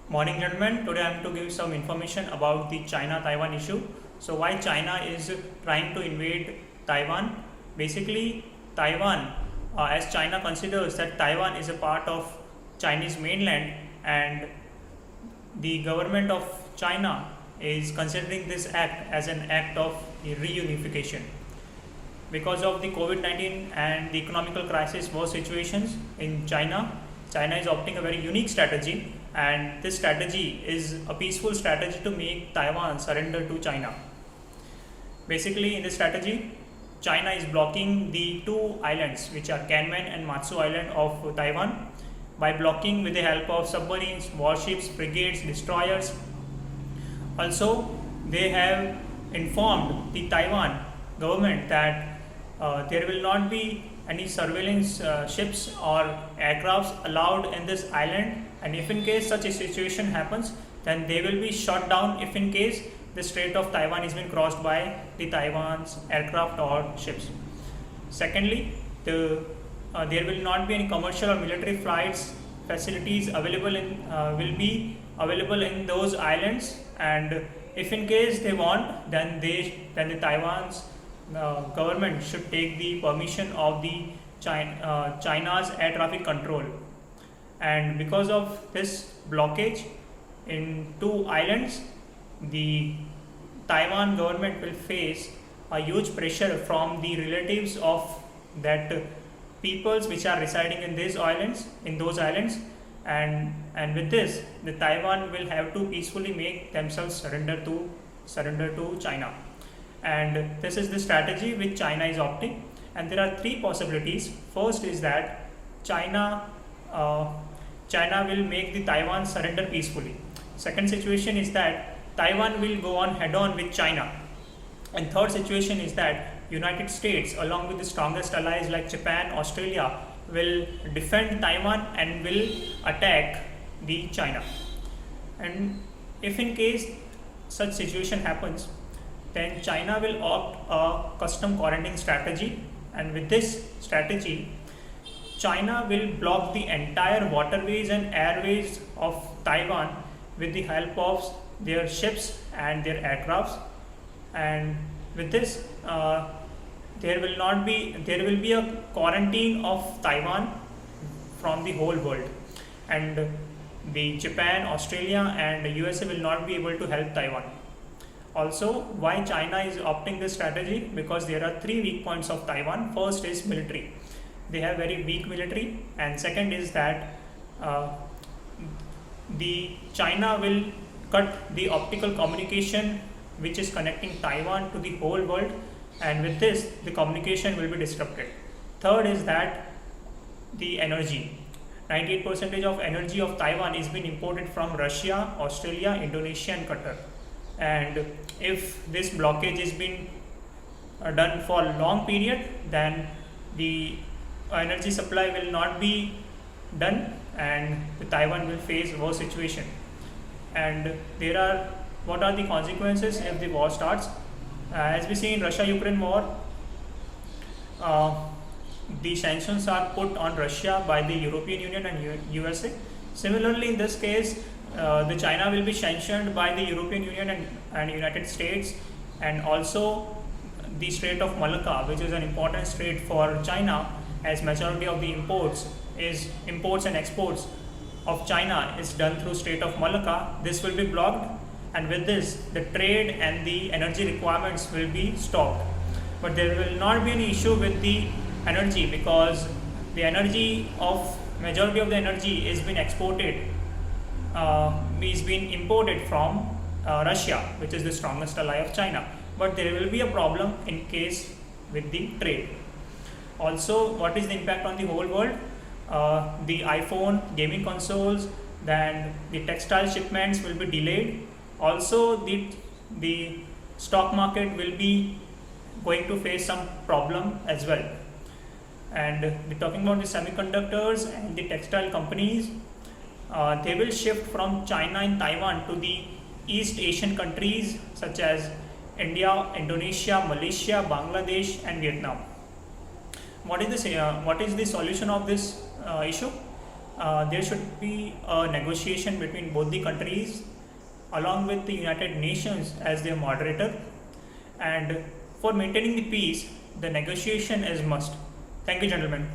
Morning, gentlemen. Today I am to give some information about the China-Taiwan issue. So, why China is trying to invade Taiwan? Basically, Taiwan, as China considers that Taiwan is a part of Chinese mainland, and the government of China is considering this act as an act of reunification. Because of the COVID-19 and the economical crisis war situations in China, China is opting a very unique strategy, and this strategy is a peaceful strategy to make Taiwan surrender to China. Basically, in this strategy, China is blocking the two islands, which are Kanman and Matsu Island of Taiwan, by blocking with the help of submarines, warships, frigates, destroyers. Also, they have informed the Taiwan government that there will not be any surveillance ships or aircrafts allowed in this island, and if in case such a situation happens, then they will be shot down if in case the Strait of Taiwan is being crossed by the Taiwan's aircraft or ships. Secondly, there will not be any commercial or military flights facilities available will be available in those islands, and if in case they want, then the Taiwan's government should take the permission of the China's air traffic control. And because of this blockage in two islands, the Taiwan government will face a huge pressure from the relatives of that peoples which are residing in those islands, and with this, the Taiwan will have to peacefully make themselves surrender to China. And this is the strategy which China is opting, and there are three possibilities. First is that China will make the Taiwan surrender peacefully. Second situation is that Taiwan will go on head on with China, and third situation is that United States along with the strongest allies like Japan, Australia will defend Taiwan and will attack the China. And if in case such situation happens, then China will opt a custom quarantine strategy, and with this strategy, China will block the entire waterways and airways of Taiwan with the help of their ships and their aircrafts, and with this, there will be a quarantine of Taiwan from the whole world, and the Japan, Australia, and USA will not be able to help Taiwan. Also, why China is opting this strategy? Because there are three weak points of Taiwan. First is military. They have very weak military, and second is that the China will cut the optical communication which is connecting Taiwan to the whole world, and with this the communication will be disrupted. Third is that the energy. 98% of energy of Taiwan is being imported from Russia, Australia, Indonesia, and Qatar. And if this blockage is being done for a long period, then the energy supply will not be done, and the Taiwan will face a war situation. And what are the consequences if the war starts? As we see in Russia-Ukraine war, the sanctions are put on Russia by the European Union and USA. Similarly, in this case, the China will be sanctioned by the European Union and United States, and also the Strait of Malacca, which is an important strait for China, as majority of the imports and exports of China is done through Strait of Malacca. This will be blocked, and with this, the trade and the energy requirements will be stopped. But there will not be any issue with the energy, because the majority of the energy is being imported from Russia, which is the strongest ally of China. But there will be a problem in case with the trade. Also, what is the impact on the whole world? The iPhone, gaming consoles, then the textile shipments will be delayed. Also, the stock market will be going to face some problem as well. And we're talking about the semiconductors and the textile companies. They will shift from China and Taiwan to the East Asian countries such as India, Indonesia, Malaysia, Bangladesh, and Vietnam. What is the solution of this issue? there should be a negotiation between both the countries along with the United Nations as their moderator, and for maintaining the peace, the negotiation is must. Thank you, gentlemen.